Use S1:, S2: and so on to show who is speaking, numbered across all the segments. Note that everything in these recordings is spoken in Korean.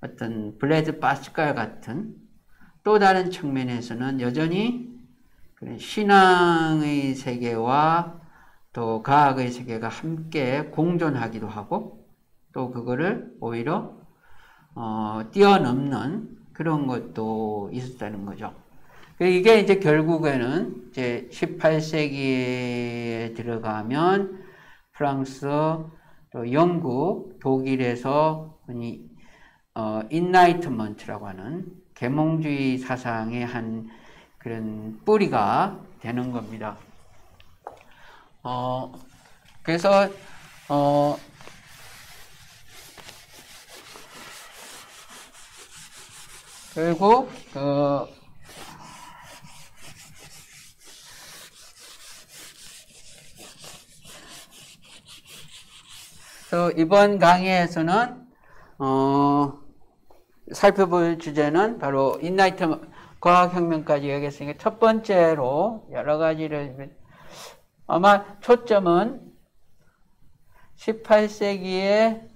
S1: 어떤 블레즈 파스칼 같은 또 다른 측면에서는 여전히 신앙의 세계와 또 과학의 세계가 함께 공존하기도 하고 또 그거를 오히려 뛰어넘는 그런 것도 있었다는 거죠. 이게 이제 결국에는 이제 18세기에 들어가면 프랑스, 또 영국, 독일에서 흔히 인라이트먼트라고 하는 계몽주의 사상의 한 그런 뿌리가 되는 겁니다. 그래서 결국 이번 강의에서는 살펴볼 주제는 바로 인라이트 과학혁명까지 얘기했으니까 첫 번째로 여러 가지를 아마 초점은 18세기의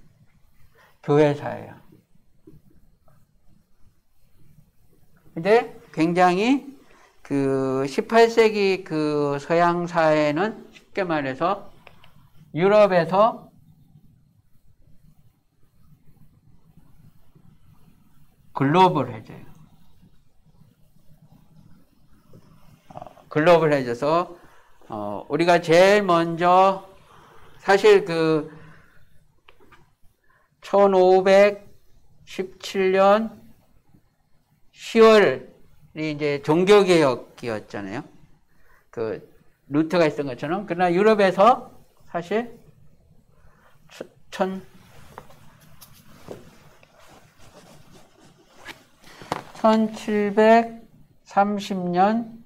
S1: 교회사예요. 근데 굉장히 그 18세기 그 서양 사회는 쉽게 말해서 유럽에서 글로벌해져요. 글로벌해져서 우리가 제일 먼저 사실 그 1517년 10월이 이제 종교개혁이었잖아요. 그 루터가 있던 것처럼. 그러나 유럽에서 사실 1730년,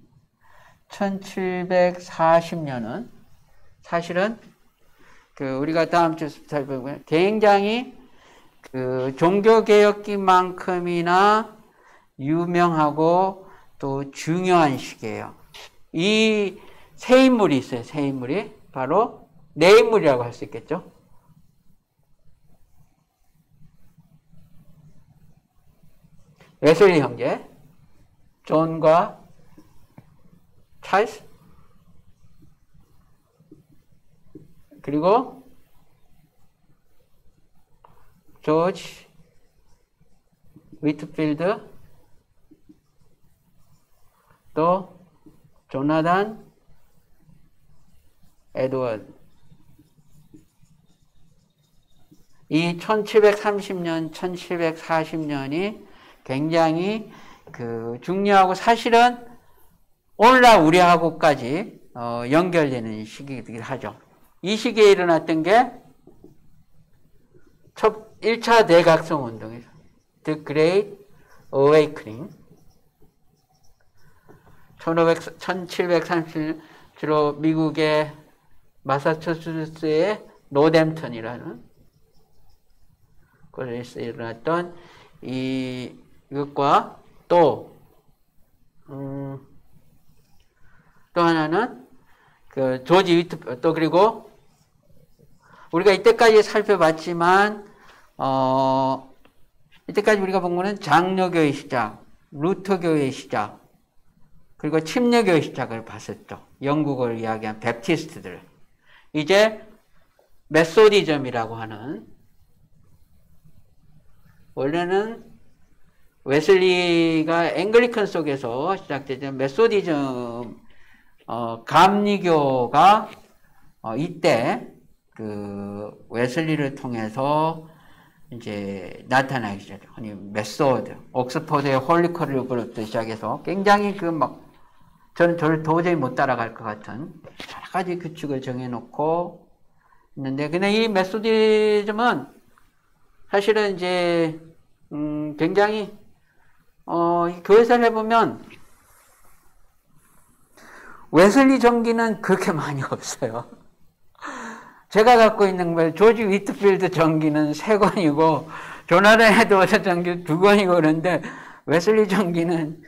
S1: 1740년은 사실은 그 우리가 다음 주 살펴보면 굉장히 그 종교개혁기만큼이나 유명하고 또 중요한 시기예요. 이 세 인물이 있어요. 세 인물이 바로 네 인물이라고 할 수 있겠죠. 웨슬리 형제, 존과 찰스, 그리고 조지 위트필드, 또 조나단 에드워드. 이 1730년, 1740년이 굉장히 그 중요하고 사실은 오늘날 우리하고까지 연결되는 시기이긴 하죠. 이 시기에 일어났던 게 첫 1차 대각성 운동이죠. The Great Awakening. 1730년 주로 미국의 마사추세츠의 노댐턴이라는 곳에서 일어났던 이것과 또 하나는 그 조지 위트, 또 그리고 우리가 이때까지 살펴봤지만 이때까지 우리가 본 거는 장로교의 시작, 루터교의 시작, 그리고 침례교의 시작을 봤었죠. 영국을 이야기한 베프티스트들. 이제 메소디즘이라고 하는, 원래는 웨슬리가 앵글리컨 속에서 시작되던 메소디즘, 감리교가 이때 그 웨슬리를 통해서 이제 나타나기 시작해요. 흔히 메소드, 옥스퍼드의 홀리커리를 그룹부터 시작해서 굉장히 그 막 저는 저를 도저히 못 따라갈 것 같은 여러 가지 규칙을 정해놓고 있는데, 근데 이 메소디즘은 사실은 이제 굉장히 교회사를 해보면 웨슬리 전기는 그렇게 많이 없어요. 제가 갖고 있는 거 조지 위트필드 전기는 3권이고 조나단 에드워드 전기 2권이고 그런데 웨슬리 전기는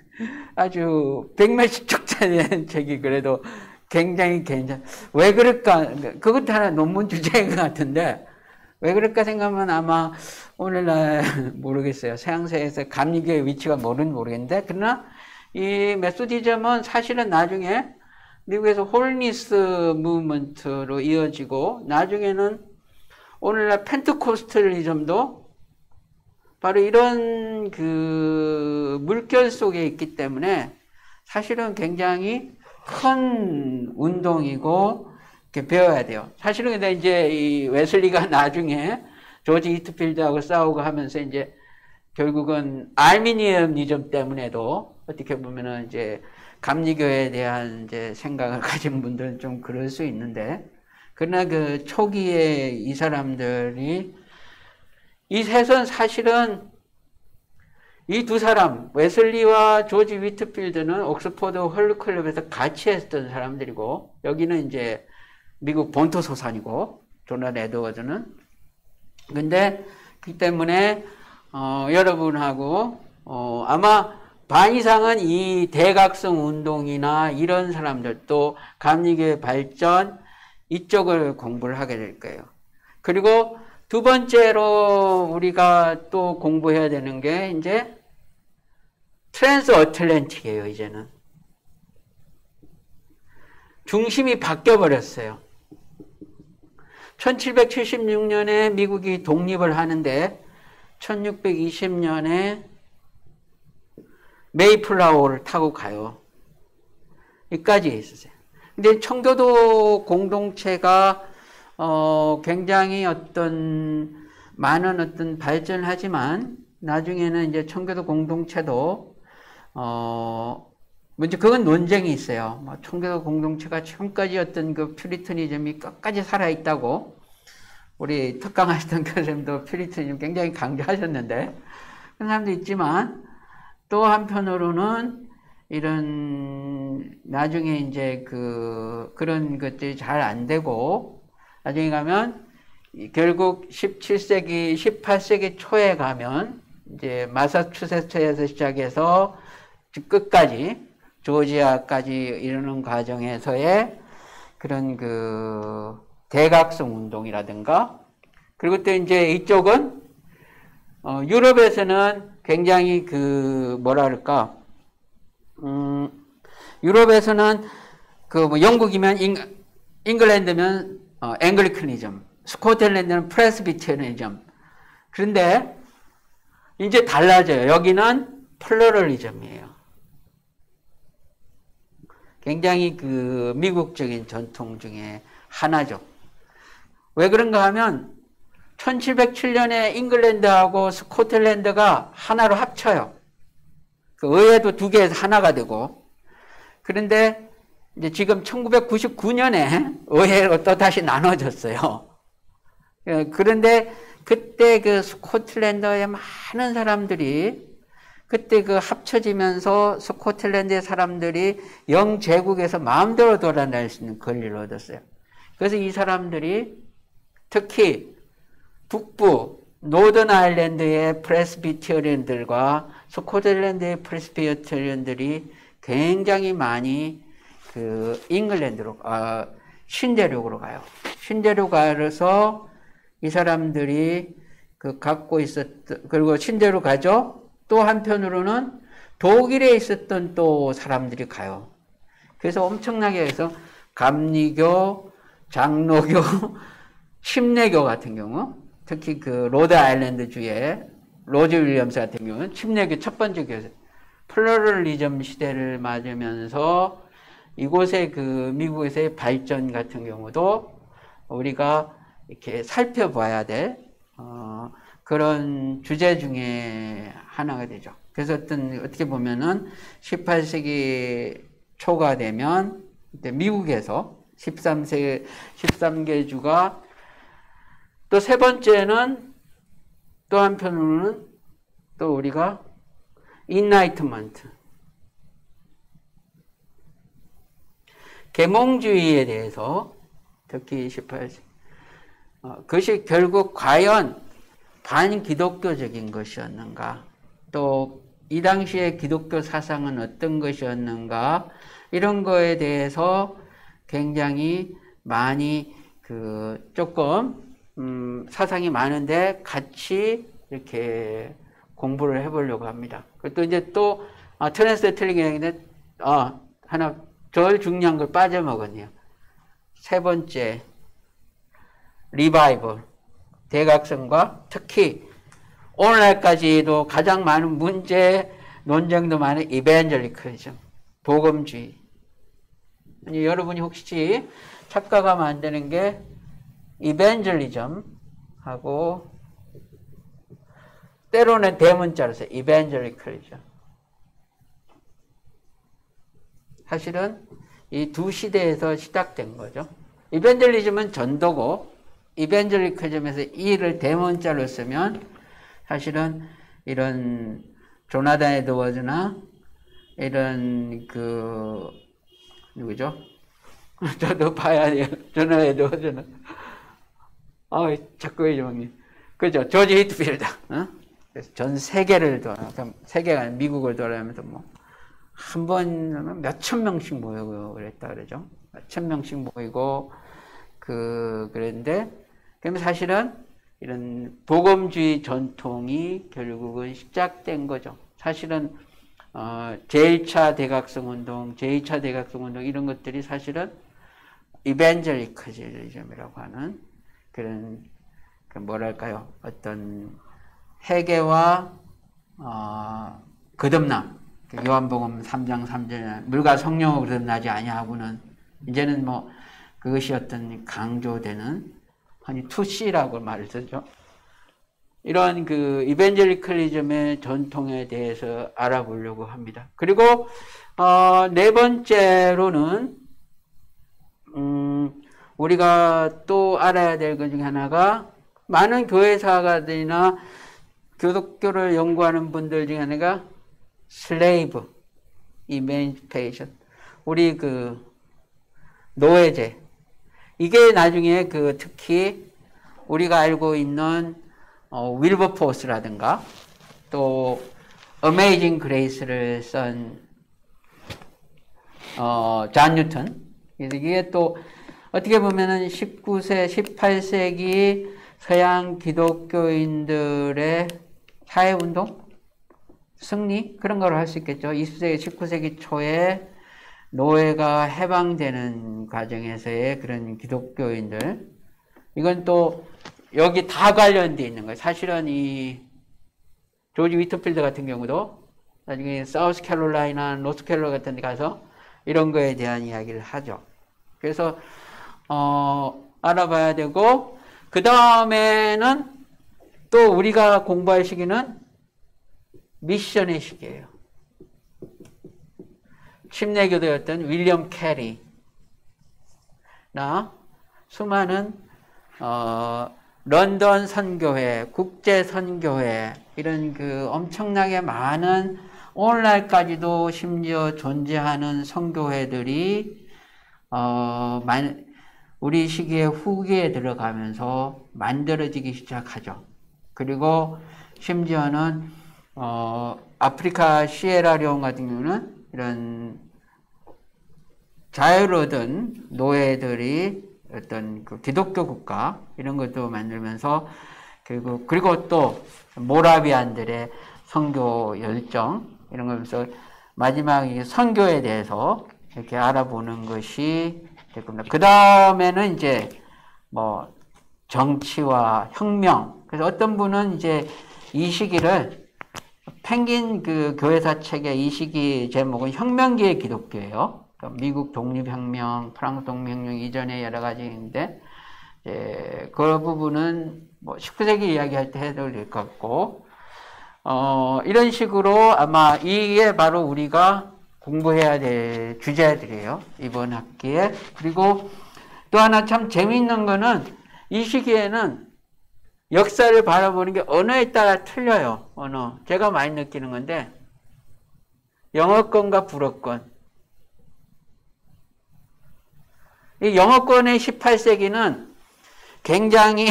S1: 아주 100몇십 쪽짜리 되는 책이 그래도 굉장히 괜찮아. 왜 그럴까? 그것도 하나 논문 주제인 것 같은데 왜 그럴까 생각하면 아마 오늘날 모르겠어요. 서양사회에서 감리교의 위치가 모르겠는데, 그러나 이 메소디즘은 사실은 나중에 미국에서 홀리니스 무브먼트로 이어지고, 나중에는 오늘날 펜트코스탈리즘도 바로 이런 그 물결 속에 있기 때문에 사실은 굉장히 큰 운동이고 이렇게 배워야 돼요. 사실은 근데 이제 이 웨슬리가 나중에 조지 히트필드하고 싸우고 하면서 이제 결국은 알미니엄니즘 때문에도 어떻게 보면은 이제 감리교에 대한 이제 생각을 가진 분들은 좀 그럴 수 있는데, 그러나 그 초기에 이 사람들이 이 셋은 사실은 이 두 사람, 웨슬리와 조지 위트필드는 옥스퍼드 홀클럽에서 같이 했던 사람들이고, 여기는 이제 미국 본토 소산이고, 조난 에드워즈는. 근데 그 때문에 여러분하고 아마 반 이상은 이 대각성 운동이나 이런 사람들, 또 감리교의 발전 이쪽을 공부를 하게 될 거예요. 그리고 두 번째로 우리가 또 공부해야 되는 게 이제 트랜스 어틀랜틱이에요. 이제는 중심이 바뀌어 버렸어요. 1776년에 미국이 독립을 하는데 1620년에 메이플라워를 타고 가요. 여기까지 있었어요. 근데 청교도 공동체가 굉장히 어떤 많은 어떤 발전을 하지만 나중에는 이제 청교도 공동체도 먼저 그건 논쟁이 있어요. 청교도 공동체가 지금까지 어떤 그 퓨리터니즘이 끝까지 살아있다고, 우리 특강하시던 교수님도 퓨리터니즘 굉장히 강조하셨는데, 그런 사람도 있지만, 또 한편으로는 이런 나중에 이제 그런 것들이 잘 안 되고, 나중에 가면 결국 17세기, 18세기 초에 가면 이제 마사추세츠에서 시작해서 끝까지 조지아까지 이르는 과정에서의 그런 그 대각성 운동이라든가, 그리고 또 이제 이쪽은 유럽에서는 굉장히 그 뭐라 그럴까, 유럽에서는 그 뭐 영국이면 잉글랜드면 앵글리카니즘, 스코틀랜드는 프레스비테리아니즘. 그런데 이제 달라져요. 여기는 플러럴리즘이에요. 굉장히 그 미국적인 전통 중에 하나죠. 왜 그런가 하면 1707년에 잉글랜드하고 스코틀랜드가 하나로 합쳐요. 그 의회도 두 개에서 하나가 되고, 그런데 이제 지금 1999년에 의회로 또 다시 나눠졌어요. 그런데 그때 그 스코틀랜드의 많은 사람들이 그때 그 합쳐지면서 스코틀랜드의 사람들이 영제국에서 마음대로 돌아다닐 수 있는 권리를 얻었어요. 그래서 이 사람들이 특히 북부 노던 아일랜드의 프레스비테리언들과 스코틀랜드의 프레스비테리언들이 굉장히 많이 그 잉글랜드로 신대륙으로 가요. 신대륙 가서 이 사람들이 그 갖고 있었던, 그리고 신대륙 가죠. 또 한편으로는 독일에 있었던 또 사람들이 가요. 그래서 엄청나게 해서 감리교, 장로교, 침례교 같은 경우, 특히 그 로드 아일랜드 주의 로즈 윌리엄스 같은 경우는 침례교 첫 번째 교세, 플러럴리즘 시대를 맞으면서 이곳의 그 미국에서의 발전 같은 경우도 우리가 이렇게 살펴봐야 될 그런 주제 중에 하나가 되죠. 그래서 어떻게 보면은 18세기 초가 되면 미국에서 13개 주가, 또 세 번째는 또 한편으로는 또 우리가 인라이트먼트, 계몽주의에 대해서 특히 18세기 그것이 결국 과연 반기독교적인 것이었는가, 또 이 당시의 기독교 사상은 어떤 것이었는가, 이런 거에 대해서 굉장히 많이 조금 사상이 많은데 같이 이렇게 공부를 해보려고 합니다. 또 이제 또 트랜스 틀리게 하나 덜 중요한 걸 빠져먹었네요. 세 번째, 리바이벌, 대각성과 특히 오늘날까지도 가장 많은 문제, 논쟁도 많은 이벤젤리컬리즘, 복음주의. 여러분이 혹시 착각하면 안 되는 게 이벤젤리즘하고 때로는 대문자로서 이벤젤리컬리즘. 사실은 이 두 시대에서 시작된 거죠. 이벤젤리즘은 전도고 이벤젤리컬리즘에서 이를 대문자로 쓰면 사실은 이런 조나단 에드워즈나 이런 누구죠? 저도 봐야 돼요. 조나단 에드워즈는. 자꾸 잊어먹니. 그죠? 조지 히트필드. 그래서 전 세계를 세계가 미국을 돌아가면서 한 번은 몇천 명씩 모이고 그랬다 그러죠. 몇천 명씩 모이고 그랬는데 그러면 사실은 이런 복음주의 전통이 결국은 시작된 거죠. 사실은 제1차 대각성 운동, 제2차 대각성 운동 이런 것들이 사실은 이벤젤리컬리즘이라고 하는 그런 뭐랄까요? 어떤 회개와 거듭남. 요한복음 3장 3절에 물과 성령으로 거듭나지 아니하고는 이제는 그것이 어떤 강조되는 아니 투시라고 말을 쓰죠. 이런 이벤젤리컬리즘의 전통에 대해서 알아보려고 합니다. 그리고 네 번째로는 우리가 또 알아야 될 것 중에 하나가 많은 교회사가들이나 기독교를 연구하는 분들 중에 하나가 슬레이브, 이메인시페이션, 우리 노예제. 이게 나중에 특히 우리가 알고 있는 윌버포스라든가 또 어메이징 그레이스를 쓴 존 뉴턴. 이게 또 어떻게 보면은 19세, 18세기 서양 기독교인들의 사회운동? 승리? 그런 걸 할 수 있겠죠. 20세기, 19세기 초에 노예가 해방되는 과정에서의 그런 기독교인들. 이건 또 여기 다 관련되어 있는 거예요. 사실은 이 조지 위트필드 같은 경우도 나중에 사우스캐롤라이나, 노스캐롤라이나 같은 데 가서 이런 거에 대한 이야기를 하죠. 그래서 알아봐야 되고 그 다음에는 또 우리가 공부할 시기는 미션의 시기예요. 침례교도였던 윌리엄 캐리나 수많은 런던 선교회, 국제 선교회 이런 엄청나게 많은 오늘날까지도 심지어 존재하는 선교회들이 우리 시기의 후기에 들어가면서 만들어지기 시작하죠. 그리고 심지어는 아프리카 시에라리온 같은 경우는 이런 자유를 얻은 노예들이 어떤 기독교 국가 이런 것도 만들면서 그리고 또 모라비안들의 선교 열정 이런 거면서 마지막 선교에 대해서 이렇게 알아보는 것이 될 겁니다. 그 다음에는 이제 정치와 혁명. 그래서 어떤 분은 이제 이 시기를 펭귄 교회사 책의 이 시기 제목은 혁명기의 기독교예요. 그러니까 미국 독립혁명, 프랑스 독립혁명 이전에 여러 가지인데, 그 부분은 19세기 이야기할 때 해도 될 것 같고, 이런 식으로 아마 이게 바로 우리가 공부해야 될 주제들이에요. 이번 학기에. 그리고 또 하나 참 재미있는 거는 이 시기에는 역사를 바라보는 게 언어에 따라 틀려요. 언어. 제가 많이 느끼는 건데 영어권과 불어권. 이 영어권의 18세기는 굉장히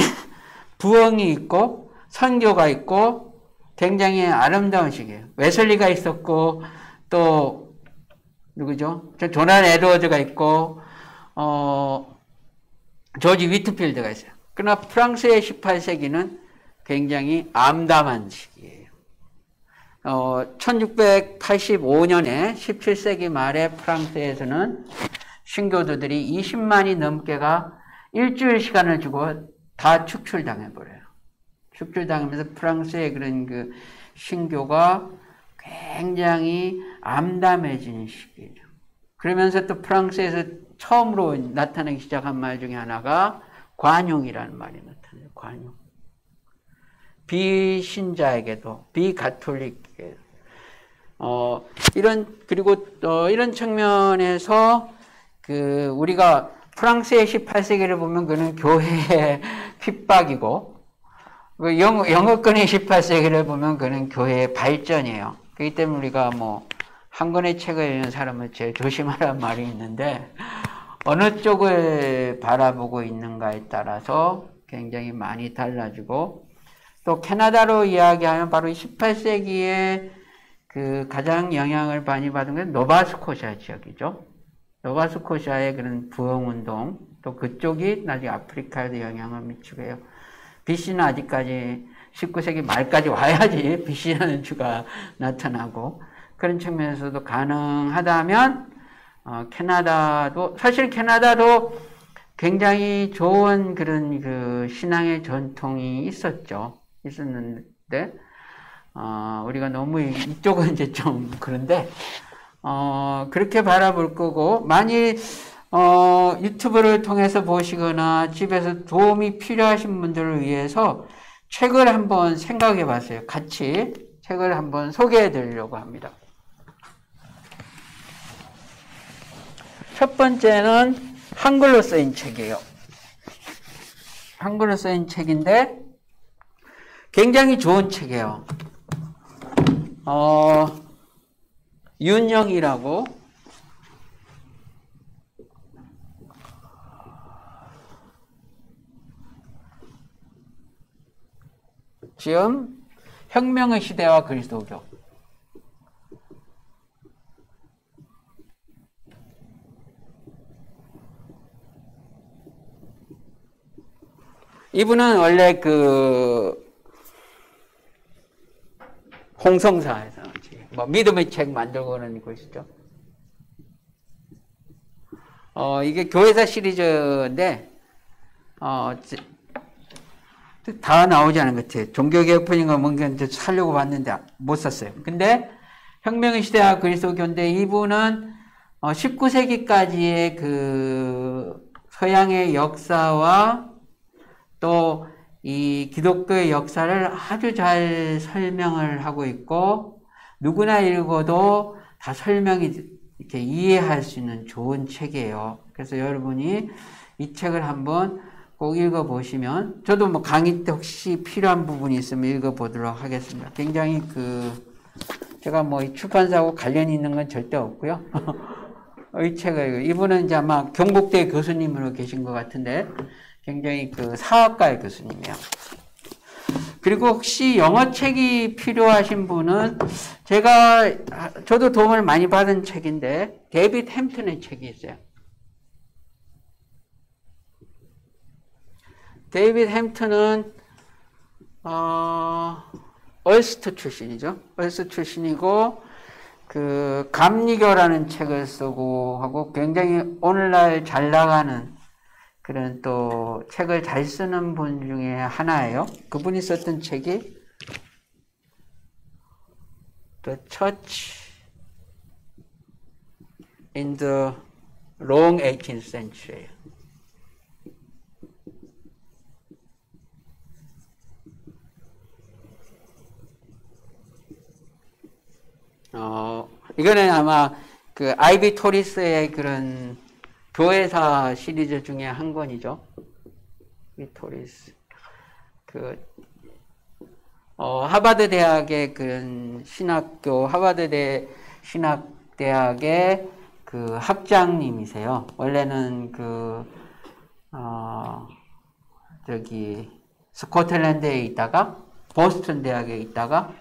S1: 부흥이 있고 선교가 있고 굉장히 아름다운 시기예요. 웨슬리가 있었고 또 누구죠? 조난 에드워즈가 있고 조지 위트필드가 있어요. 그러나 프랑스의 18세기는 굉장히 암담한 시기예요. 1685년에 17세기 말에 프랑스에서는 신교도들이 20만이 넘게가 일주일 시간을 주고 다 축출당해버려요. 축출당하면서 프랑스의 그런 그 신교가 굉장히 암담해지는 시기죠. 그러면서 또 프랑스에서 처음으로 나타나기 시작한 말 중에 하나가 관용이라는 말이 나타나요. 관용. 비신자에게도, 비가톨릭에게도. 그리고 이런 측면에서 우리가 프랑스의 18세기를 보면 그는 교회의 핍박이고, 영어권의 18세기를 보면 그는 교회의 발전이에요. 그렇기 때문에 우리가 한 권의 책을 읽는 사람은 제일 조심하라는 말이 있는데, 어느 쪽을 바라보고 있는가에 따라서 굉장히 많이 달라지고, 또 캐나다로 이야기하면 바로 18세기에 가장 영향을 많이 받은 건 노바스코샤 지역이죠. 노바스코샤의 그런 부흥운동, 또 그쪽이 나중에 아프리카에도 영향을 미치고 해요. BC는 아직까지 19세기 말까지 와야지 BC라는 주가 나타나고, 그런 측면에서도 가능하다면 캐나다도, 사실 캐나다도 굉장히 좋은 그런 신앙의 전통이 있었는데, 우리가 너무 이쪽은 이제 좀 그런데, 그렇게 바라볼 거고, 만일 유튜브를 통해서 보시거나 집에서 도움이 필요하신 분들을 위해서 책을 한번 생각해 봤어요. 같이 책을 한번 소개해 드리려고 합니다. 첫 번째는 한글로 쓰인 책이에요. 한글로 쓰인 책인데 굉장히 좋은 책이에요. 윤영이라고 지금 혁명의 시대와 그리스도교. 이분은 원래 홍성사에서 믿음의 책 만들고 그러는 곳이죠. 이게 교회사 시리즈인데 다 나오지 않은 것 같아요. 종교개혁편인가 뭔가 이제 사려고 봤는데 못 샀어요. 근데 혁명의 시대와 그리스도교인데 이분은 19세기까지의 서양의 역사와 또 이 기독교의 역사를 아주 잘 설명을 하고 있고, 누구나 읽어도 다 설명이 이렇게 이해할 수 있는 좋은 책이에요. 그래서 여러분이 이 책을 한번 꼭 읽어보시면, 저도 강의 때 혹시 필요한 부분이 있으면 읽어보도록 하겠습니다. 굉장히 제가 이 출판사하고 관련이 있는 건 절대 없고요. 이 책을, 이분은 이제 아마 경북대 교수님으로 계신 것 같은데, 굉장히 사학과의 교수님이에요. 그리고 혹시 영어책이 필요하신 분은 저도 도움을 많이 받은 책인데 데이빗 햄튼의 책이 있어요. 데이빗 햄튼은 얼스터 출신이죠. 얼스터 출신이고 감리교라는 책을 쓰고 하고 굉장히 오늘날 잘 나가는 그런 또 책을 잘 쓰는 분 중에 하나예요. 그분이 썼던 책이 The Church in the Long 18th Century. 이거는 아마 아이비 토리스의 그런 교회사 시리즈 중에 한 권이죠. 토리스. 하버드 대학의 신학교, 하버드 신학대학의 학장님이세요. 원래는 스코틀랜드에 있다가, 보스턴 대학에 있다가,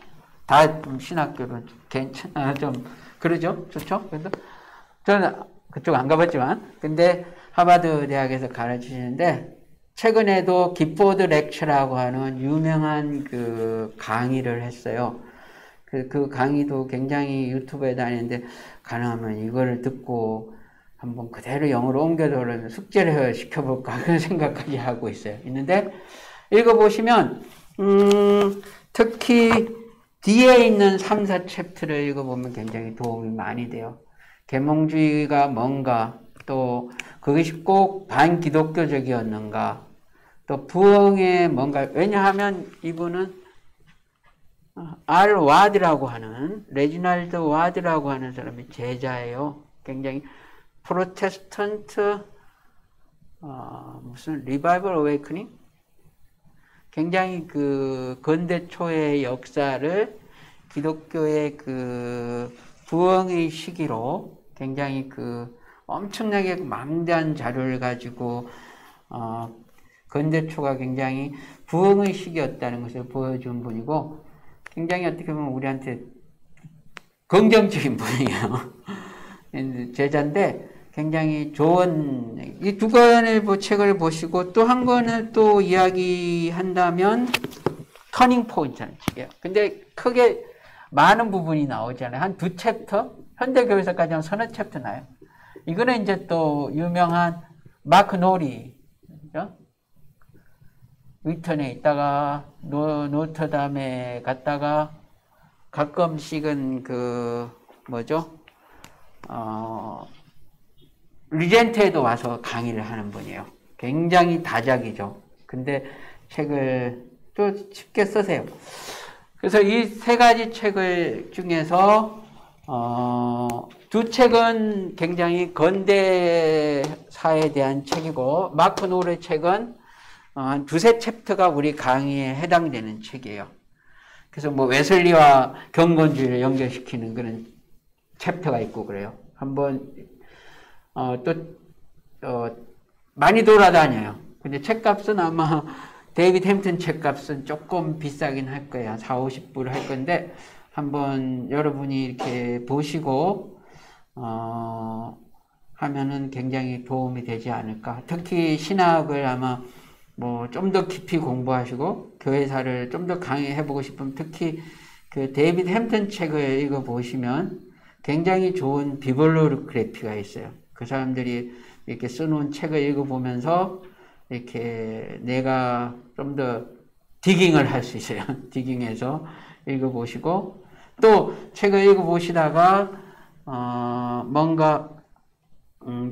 S1: 다 신학교로 좀, 그러죠? 좋죠? 그래서 저는 그쪽 안 가봤지만, 근데 하버드 대학에서 가르치시는데, 최근에도 기포드 렉처라고 하는 유명한 그 강의를 했어요. 그 강의도 굉장히 유튜브에 다니는데 가능하면 이거를 듣고 한번 그대로 영어로 옮겨서 숙제를 시켜볼까 그런 생각까지 하고 있어요. 있는데 읽어보시면 특히 뒤에 있는 3, 4챕터를 읽어보면 굉장히 도움이 많이 돼요. 계몽주의가 뭔가, 또 그것이 꼭 반기독교적이었는가, 또 부흥의 뭔가, 왜냐하면 이분은 알 와드라고 하는, 레지날드 와드라고 하는 사람이 제자예요. 굉장히 프로테스턴트 무슨 리바이벌 어웨이크닝? 굉장히 그 근대 초의 역사를 기독교의 그 부흥의 시기로 굉장히 그 엄청나게 망대한 자료를 가지고 근대 초가 굉장히 부흥의 시기였다는 것을 보여준 분이고, 굉장히 어떻게 보면 우리한테 긍정적인 분이에요. 제자인데 굉장히 좋은, 이 두 권의 책을 보시고 또 한 권을 또 이야기한다면 터닝 포인트라는 책이에요. 근데 크게 많은 부분이 나오잖아요. 한 두 챕터? 현대교회서까지 한 서너 챕터 나요. 이거는 이제 또 유명한 마크 노리, 그죠? 위턴에 있다가 노트담에 갔다가 가끔씩은 그 뭐죠? 리젠트에도 와서 강의를 하는 분이에요. 굉장히 다작이죠. 근데 책을 또 쉽게 쓰세요. 그래서 이 세 가지 책을 중에서 두 책은 굉장히 근대사에 대한 책이고, 마크 노르의 책은 한 두세 챕터가 우리 강의에 해당되는 책이에요. 그래서 뭐 웨슬리와 경건주의를 연결시키는 그런 챕터가 있고 그래요. 한번 많이 돌아다녀요. 근데 책값은 아마 데이비드 햄튼 책값은 조금 비싸긴 할 거예요. 4, 50불 할 건데 한번 여러분이 이렇게 보시고 하면은 굉장히 도움이 되지 않을까. 특히 신학을 아마 뭐 좀 더 깊이 공부하시고 교회사를 좀 더 강의해보고 싶으면 특히 그 데이비드 햄튼 책을 읽어보시면 굉장히 좋은 비블리오그래피가 있어요. 그 사람들이 이렇게 써놓은 책을 읽어보면서 이렇게 내가 좀 더 디깅을 할 수 있어요. 디깅해서 읽어보시고, 또 책을 읽어보시다가 뭔가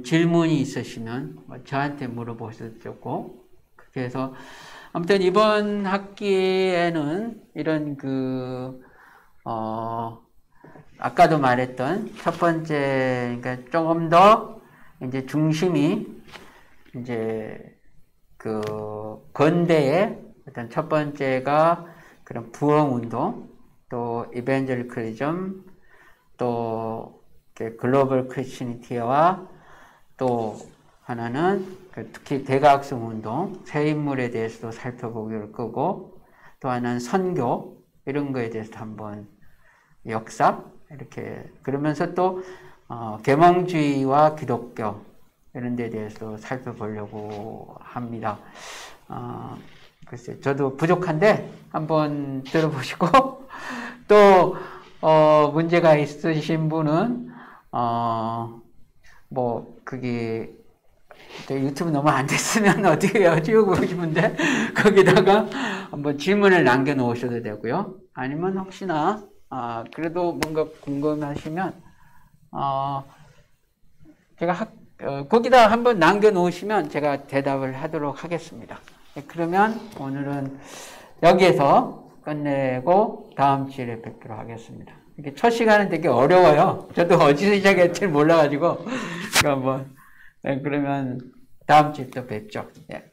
S1: 질문이 있으시면 저한테 물어보셔도 좋고, 그렇게 해서 아무튼 이번 학기에는 이런 아까도 말했던 첫 번째, 그러니까 조금 더 이제 중심이 이제 그 근대의 어떤 첫 번째가 그런 부흥 운동, 또 이벤젤리컬리즘, 또 글로벌 크리스티니티와 또 하나는 특히 대각성 운동, 새 인물에 대해서도 살펴보기를 끄고, 또 하나는 선교, 이런 거에 대해서 한번 역사, 이렇게, 그러면서 또, 계몽주의와 기독교, 이런 데 대해서도 살펴보려고 합니다. 글쎄, 저도 부족한데, 한번 들어보시고, 또, 문제가 있으신 분은, 그게, 유튜브 너무 안 됐으면 어떻게 지우고 싶은데, 거기다가 한번 질문을 남겨놓으셔도 되고요. 아니면 혹시나, 그래도 뭔가 궁금하시면, 제가 거기다 한번 남겨놓으시면 제가 대답을 하도록 하겠습니다. 그러면 오늘은 여기에서 끝내고 다음 주에 뵙도록 하겠습니다. 이게 첫 시간은 되게 어려워요. 저도 어디서 시작할지 몰라가지고. 한번, 그러면 다음 주에 또 뵙죠. 예.